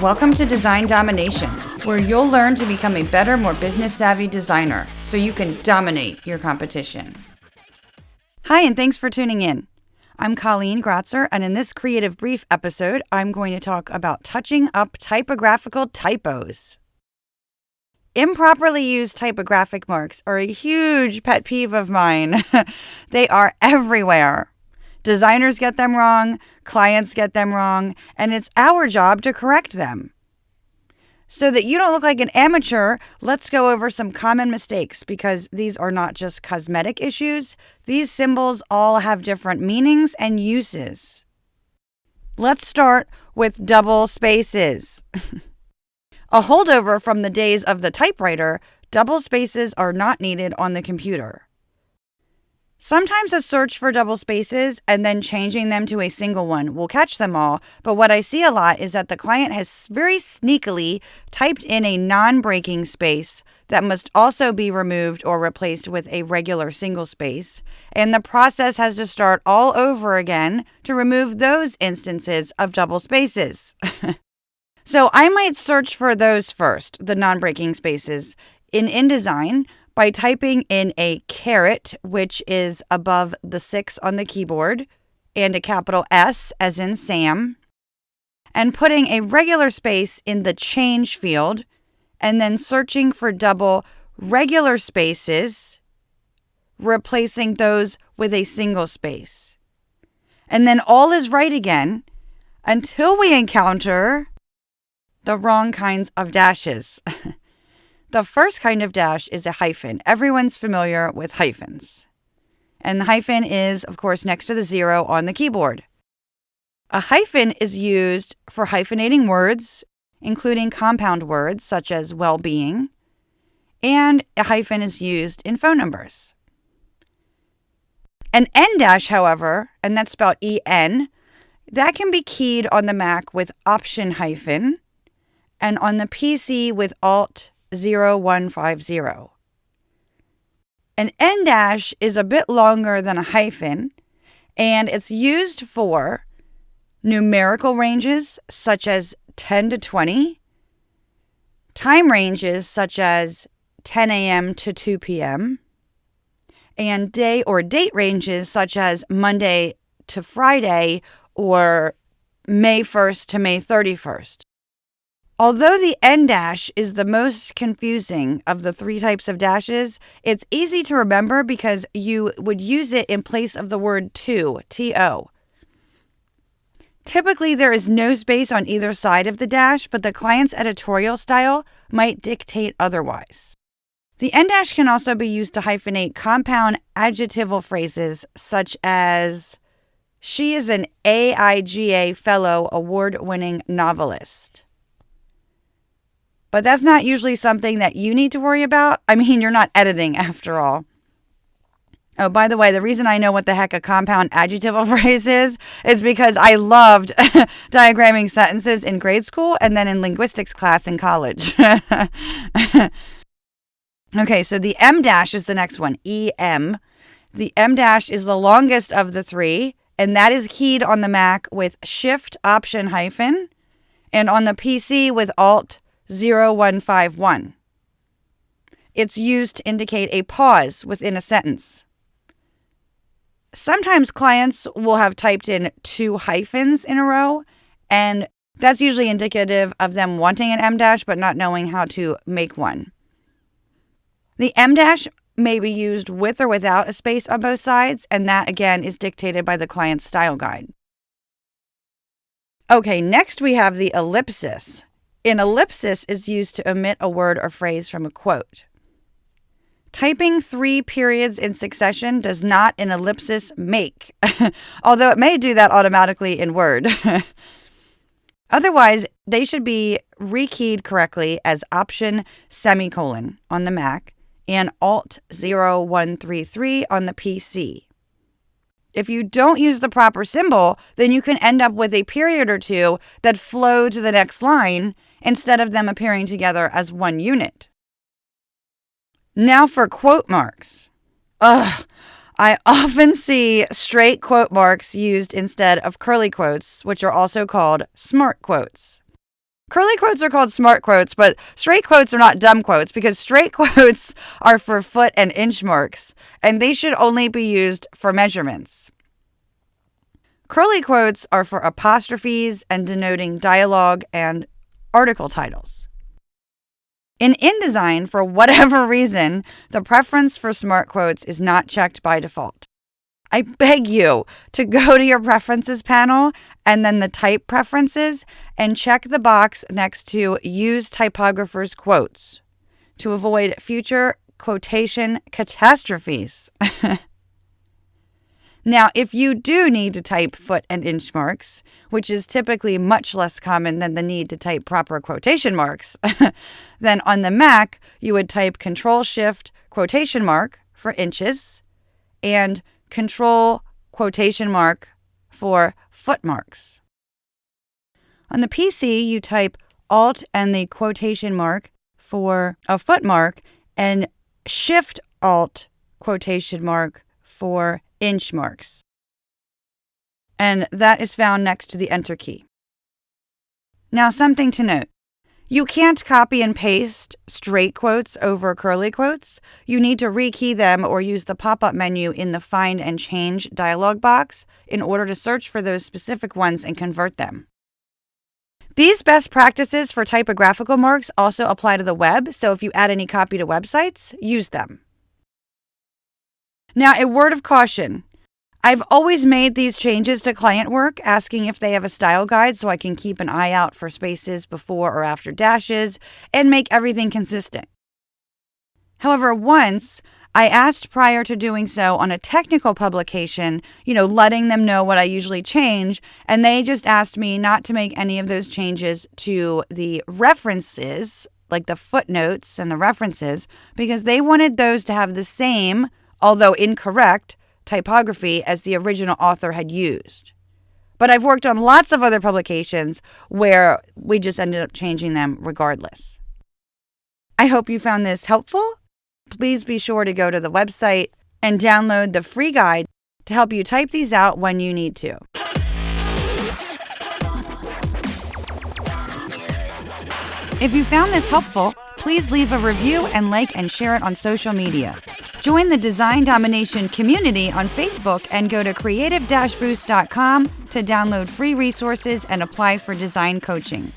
Welcome to Design Domination, where you'll learn to become a better, more business-savvy designer so you can dominate your competition. Hi, and thanks for tuning in. I'm Colleen Grotzer, and in this Creative Brief episode, I'm going to talk about touching up typographical typos. Improperly used typographic marks are a huge pet peeve of mine. They are everywhere. Designers get them wrong, clients get them wrong, and it's our job to correct them. So that you don't look like an amateur, let's go over some common mistakes because these are not just cosmetic issues. These symbols all have different meanings and uses. Let's start with double spaces. A holdover from the days of the typewriter, double spaces are not needed on the computer. Sometimes a search for double spaces and then changing them to a single one will catch them all, but what I see a lot is that the client has very sneakily typed in a non-breaking space that must also be removed or replaced with a regular single space, and the process has to start all over again to remove those instances of double spaces. So I might search for those first, the non-breaking spaces, in InDesign, by typing in a caret, which is above the 6 on the keyboard, and a capital S as in Sam, and putting a regular space in the change field, and then searching for double regular spaces, replacing those with a single space. And then all is right again until we encounter the wrong kinds of dashes. The first kind of dash is a hyphen. Everyone's familiar with hyphens. And the hyphen is, of course, next to the 0 on the keyboard. A hyphen is used for hyphenating words, including compound words such as well-being, and a hyphen is used in phone numbers. An N dash, however, and that's spelled E-N, that can be keyed on the Mac with Option hyphen, and on the PC with Alt 0150. An N dash is a bit longer than a hyphen, and it's used for numerical ranges such as 10 to 20, time ranges such as 10 a.m. to 2 p.m., and day or date ranges such as Monday to Friday or May 1st to May 31st. Although the N dash is the most confusing of the 3 types of dashes, it's easy to remember because you would use it in place of the word to, T-O. Typically, there is no space on either side of the dash, but the client's editorial style might dictate otherwise. The N dash can also be used to hyphenate compound adjectival phrases such as, "She is an AIGA Fellow award-winning novelist." But that's not usually something that you need to worry about. I mean, you're not editing after all. Oh, by the way, the reason I know what the heck a compound adjectival phrase is because I loved diagramming sentences in grade school and then in linguistics class in college. Okay, so the M dash is the next one, E-M. The M dash is the longest of the 3, and that is keyed on the Mac with Shift Option hyphen, and on the PC with Alt 0151. It's used to indicate a pause within a sentence. Sometimes clients will have typed in 2 hyphens in a row, and that's usually indicative of them wanting an M dash but not knowing how to make one. The M dash may be used with or without a space on both sides, and that again is dictated by the client's style guide. Okay, next we have the ellipsis. An ellipsis is used to omit a word or phrase from a quote. Typing 3 periods in succession does not an ellipsis make, although it may do that automatically in Word. Otherwise, they should be rekeyed correctly as Option semicolon on the Mac and Alt 0133 on the PC. If you don't use the proper symbol, then you can end up with a period or 2 that flow to the next line instead of them appearing together as one unit. Now for quote marks. I often see straight quote marks used instead of curly quotes, which are also called smart quotes. Curly quotes are called smart quotes, but straight quotes are not dumb quotes because straight quotes are for foot and inch marks, and they should only be used for measurements. Curly quotes are for apostrophes and denoting dialogue and article titles. In InDesign, for whatever reason, the preference for smart quotes is not checked by default. I beg you to go to your preferences panel and then the type preferences and check the box next to use typographer's quotes to avoid future quotation catastrophes. Now, if you do need to type foot and inch marks, which is typically much less common than the need to type proper quotation marks, then on the Mac, you would type Control-Shift quotation mark for inches and Control quotation mark for foot marks. On the PC, you type Alt and the quotation mark for a foot mark and Shift Alt quotation mark for inch marks. And that is found next to the Enter key. Now, something to note. You can't copy and paste straight quotes over curly quotes. You need to rekey them or use the pop-up menu in the Find and Change dialog box in order to search for those specific ones and convert them. These best practices for typographical marks also apply to the web, so if you add any copy to websites, use them. Now, a word of caution. I've always made these changes to client work, asking if they have a style guide so I can keep an eye out for spaces before or after dashes and make everything consistent. However, once I asked prior to doing so on a technical publication, letting them know what I usually change, and they just asked me not to make any of those changes to the references, like the footnotes and the references, because they wanted those to have the same, although incorrect, typography as the original author had used. But I've worked on lots of other publications where we just ended up changing them regardless. I hope you found this helpful. Please be sure to go to the website and download the free guide to help you type these out when you need to. If you found this helpful, please leave a review and like and share it on social media. Join the Design Domination community on Facebook and go to creative-boost.com to download free resources and apply for design coaching.